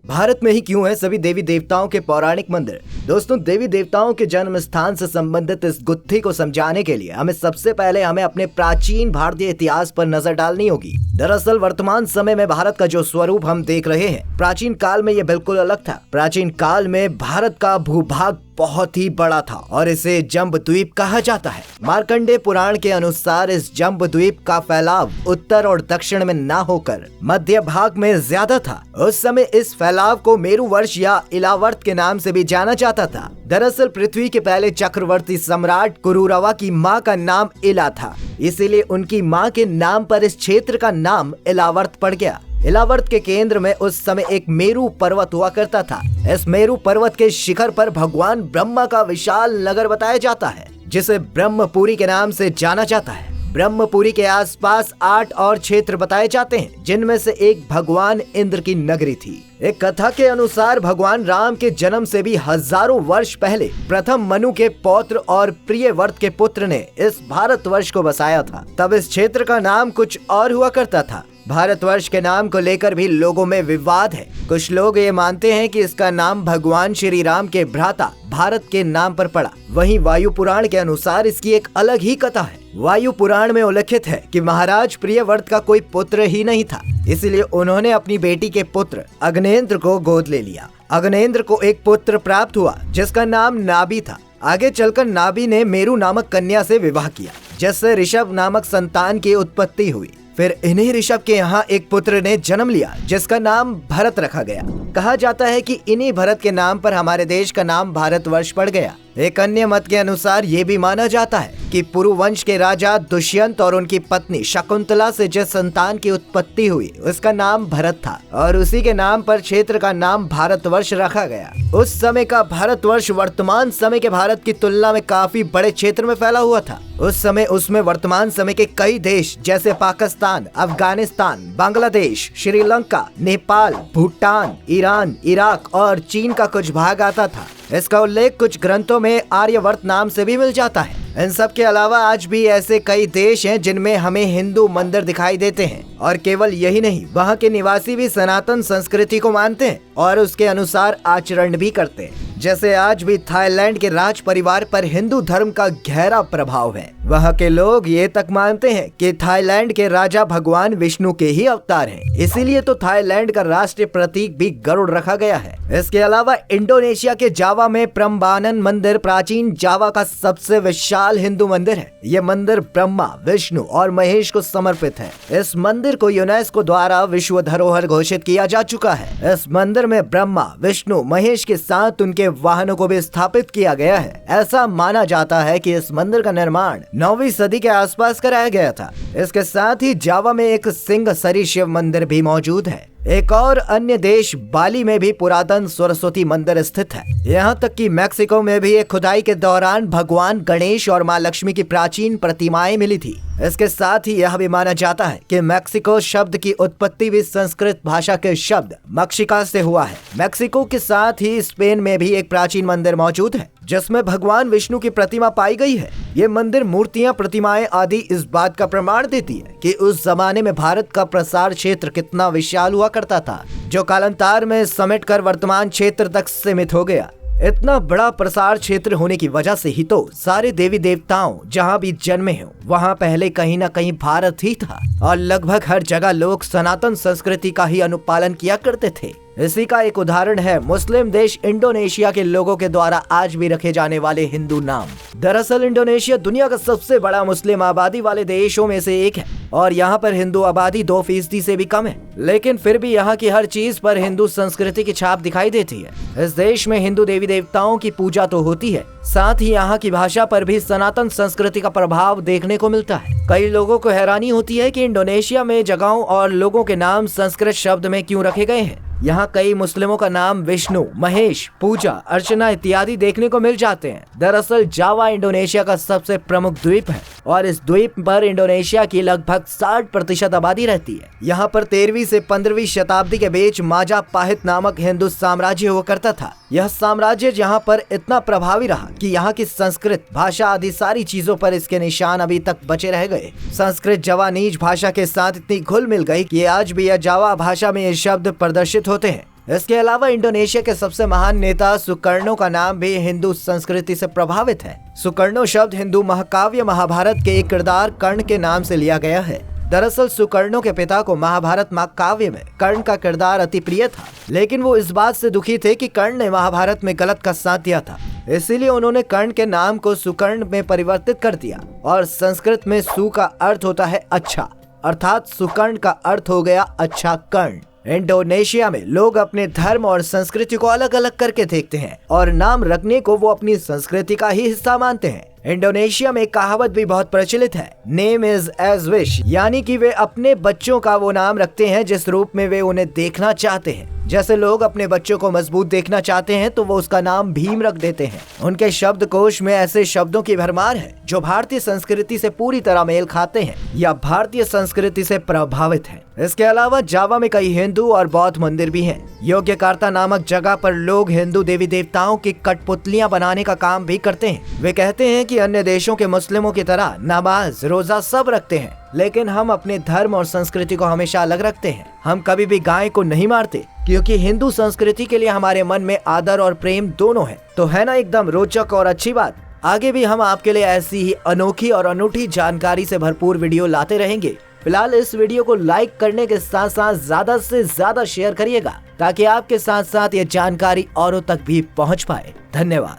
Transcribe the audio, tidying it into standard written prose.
भारत में ही क्यों है सभी देवी देवताओं के पौराणिक मंदिर। दोस्तों, देवी देवताओं के जन्म स्थान से संबंधित इस गुत्थी को समझाने के लिए सबसे पहले हमें अपने प्राचीन भारतीय इतिहास पर नजर डालनी होगी। दरअसल वर्तमान समय में भारत का जो स्वरूप हम देख रहे हैं, प्राचीन काल में ये बिल्कुल अलग था। प्राचीन काल में भारत का भूभाग बहुत ही बड़ा था और इसे जम्बूद्वीप कहा जाता है। मार्कंडेय पुराण के अनुसार इस जम्बूद्वीप का फैलाव उत्तर और दक्षिण में न होकर मध्य भाग में ज्यादा था। उस समय इस फैलाव को मेरुवर्ष या इलावर्त के नाम से भी जाना जाता था। दरअसल पृथ्वी के पहले चक्रवर्ती सम्राट कुरुरवा की मां का नाम इला था, इसीलिए उनकी मां के नाम पर इस क्षेत्र का नाम इलावर्त पड़ गया। इलावर्त के केंद्र में उस समय एक मेरु पर्वत हुआ करता था। इस मेरु पर्वत के शिखर पर भगवान ब्रह्मा का विशाल नगर बताया जाता है, जिसे ब्रह्मपुरी के नाम से जाना जाता है। ब्रह्मपुरी के आसपास 8 और क्षेत्र बताए जाते हैं, जिनमें से एक भगवान इंद्र की नगरी थी। एक कथा के अनुसार भगवान राम के जन्म से भी हजारों वर्ष पहले प्रथम मनु के पौत्र और प्रियव्रत के पुत्र ने इस भारतवर्ष को बसाया था। तब इस क्षेत्र का नाम कुछ और हुआ करता था। भारतवर्ष के नाम को लेकर भी लोगों में विवाद है। कुछ लोग ये मानते हैं कि इसका नाम भगवान श्री राम के भ्राता भारत के नाम पर पड़ा। वहीं वायु पुराण के अनुसार इसकी एक अलग ही कथा है। वायु पुराण में उल्लेखित है कि महाराज प्रियव्रत का कोई पुत्र ही नहीं था, इसलिए उन्होंने अपनी बेटी के पुत्र अग्नेंद्र को गोद ले लिया। अग्नेंद्र को एक पुत्र प्राप्त हुआ जिसका नाम नाभि था। आगे चलकर नाभि ने मेरु नामक कन्या से विवाह किया, जिससे ऋषभ नामक संतान की उत्पत्ति हुई। फिर इन्हीं ऋषभ के यहाँ एक पुत्र ने जन्म लिया जिसका नाम भरत रखा गया। कहा जाता है कि इन्हीं भरत के नाम पर हमारे देश का नाम भारतवर्ष पड़ गया। एक अन्य मत के अनुसार ये भी माना जाता है कि पुरु वंश के राजा दुष्यंत और उनकी पत्नी शकुंतला से जिस संतान की उत्पत्ति हुई उसका नाम भरत था और उसी के नाम पर क्षेत्र का नाम भारतवर्ष रखा गया। उस समय का भारतवर्ष वर्तमान समय के भारत की तुलना में काफी बड़े क्षेत्र में फैला हुआ था। उस समय उसमें वर्तमान समय के कई देश जैसे पाकिस्तान, अफगानिस्तान, बांग्लादेश, श्रीलंका, नेपाल, भूटान, ईरान, इराक और चीन का कुछ भाग आता था। इसका उल्लेख कुछ ग्रंथों में आर्यवर्त नाम से भी मिल जाता है। इन सब के अलावा आज भी ऐसे कई देश हैं जिनमें हमें हिंदू मंदिर दिखाई देते हैं, और केवल यही नहीं, वहाँ के निवासी भी सनातन संस्कृति को मानते हैं और उसके अनुसार आचरण भी करते हैं। जैसे आज भी थाईलैंड के राज परिवार पर हिंदू धर्म का गहरा प्रभाव है। वहाँ के लोग ये तक मानते हैं कि थाईलैंड के राजा भगवान विष्णु के ही अवतार हैं। इसीलिए तो थाईलैंड का राष्ट्रीय प्रतीक भी गरुड़ रखा गया है। इसके अलावा इंडोनेशिया के जावा में प्रम्बानन मंदिर प्राचीन जावा का सबसे विशाल हिंदू मंदिर है। ये मंदिर ब्रह्मा, विष्णु और महेश को समर्पित है। इस मंदिर को यूनेस्को द्वारा विश्व धरोहर घोषित किया जा चुका है। इस मंदिर में ब्रह्मा, विष्णु, महेश के साथ उनके वाहनों को भी स्थापित किया गया है। ऐसा माना जाता है कि इस मंदिर का निर्माण 9वीं सदी के आसपास कराया गया था। इसके साथ ही जावा में एक सिंह सरी शिव मंदिर भी मौजूद है। एक और अन्य देश बाली में भी पुरातन सरस्वती मंदिर स्थित है। यहाँ तक कि मैक्सिको में भी एक खुदाई के दौरान भगवान गणेश और माँ लक्ष्मी की प्राचीन प्रतिमाएं मिली थी। इसके साथ ही यह भी माना जाता है कि मैक्सिको शब्द की उत्पत्ति भी संस्कृत भाषा के शब्द मक्सिका से हुआ है। मैक्सिको के साथ ही स्पेन में भी एक प्राचीन मंदिर मौजूद है जिसमें भगवान विष्णु की प्रतिमा पाई गई है। ये मंदिर, मूर्तियां, प्रतिमाएं आदि इस बात का प्रमाण देती है कि उस जमाने में भारत का प्रसार क्षेत्र कितना विशाल हुआ करता था, जो कालांतर में समेटकर वर्तमान क्षेत्र तक सीमित हो गया। इतना बड़ा प्रसार क्षेत्र होने की वजह से ही तो सारे देवी देवताओं जहाँ भी जन्मे हो वहाँ पहले कहीं न कहीं भारत ही था, और लगभग हर जगह लोग सनातन संस्कृति का ही अनुपालन किया करते थे। इसी का एक उदाहरण है मुस्लिम देश इंडोनेशिया के लोगों के द्वारा आज भी रखे जाने वाले हिंदू नाम। दरअसल इंडोनेशिया दुनिया का सबसे बड़ा मुस्लिम आबादी वाले देशों में से एक है और यहाँ पर हिंदू आबादी 2% से भी कम है, लेकिन फिर भी यहाँ की हर चीज पर हिंदू संस्कृति की छाप दिखाई देती है। इस देश में हिंदू देवी देवताओं की पूजा तो होती है, साथ ही यहाँ की भाषा पर भी सनातन संस्कृति का प्रभाव देखने को मिलता है। कई लोगों को हैरानी होती है कि इंडोनेशिया में जगहों और लोगों के नाम संस्कृत शब्द में क्यों रखे गए हैं। यहाँ कई मुस्लिमों का नाम विष्णु, महेश, पूजा, अर्चना इत्यादि देखने को मिल जाते हैं। दरअसल जावा इंडोनेशिया का सबसे प्रमुख द्वीप है और इस द्वीप पर इंडोनेशिया की लगभग 60% आबादी रहती है। यहाँ पर 13वीं से 15वीं शताब्दी के बीच माजापाहित नामक हिंदू साम्राज्य हुआ करता था। यह साम्राज्य यहाँ पर इतना प्रभावी रहा कि यहाँ की संस्कृत भाषा आदि सारी चीजों पर इसके निशान अभी तक बचे रह गए। संस्कृत जवानीज भाषा के साथ इतनी घुल मिल गई कि आज भी यह जावा भाषा में ये शब्द प्रदर्शित होते हैं। इसके अलावा इंडोनेशिया के सबसे महान नेता सुकर्णो का नाम भी हिंदू संस्कृति से प्रभावित है। सुकर्णो शब्द हिंदू महाकाव्य महाभारत के एक किरदार कर्ण के नाम से लिया गया है। दरअसल सुकर्णो के पिता को महाभारत महाकाव्य में कर्ण का किरदार अति प्रिय था, लेकिन वो इस बात से दुखी थे कि कर्ण ने महाभारत में गलत का साथ दिया था। इसीलिए उन्होंने कर्ण के नाम को सुकर्ण में परिवर्तित कर दिया और संस्कृत में सु का अर्थ होता है अच्छा, अर्थात सुकर्ण का अर्थ हो गया अच्छा कर्ण। इंडोनेशिया में लोग अपने धर्म और संस्कृति को अलग अलग करके देखते हैं और नाम रखने को वो अपनी संस्कृति का ही हिस्सा मानते हैं। इंडोनेशिया में एक कहावत भी बहुत प्रचलित है, नेम इज एज विश, यानी कि वे अपने बच्चों का वो नाम रखते हैं जिस रूप में वे उन्हें देखना चाहते हैं। जैसे लोग अपने बच्चों को मजबूत देखना चाहते हैं तो वो उसका नाम भीम रख देते हैं। उनके शब्दकोश में ऐसे शब्दों की भरमार है जो भारतीय संस्कृति से पूरी तरह मेल खाते हैं या भारतीय संस्कृति से प्रभावित हैं। इसके अलावा जावा में कई हिंदू और बौद्ध मंदिर भी हैं। योग्यकार्ता नामक जगह पर लोग हिंदू देवी देवताओं की कठपुतलियां बनाने का काम भी करते हैं। वे कहते हैं कि अन्य देशों के मुस्लिमों की तरह नमाज रोजा सब रखते हैं, लेकिन हम अपने धर्म और संस्कृति को हमेशा अलग रखते हैं। हम कभी भी गाय को नहीं मारते क्योंकि हिंदू संस्कृति के लिए हमारे मन में आदर और प्रेम दोनों है। तो है ना एकदम रोचक और अच्छी बात। आगे भी हम आपके लिए ऐसी ही अनोखी और अनूठी जानकारी से भरपूर वीडियो लाते रहेंगे। फिलहाल इस वीडियो को लाइक करने के साथ साथ ज्यादा से ज्यादा शेयर करिएगा ताकि आपके साथ साथ ये जानकारी औरों तक भी पहुंच पाए। धन्यवाद।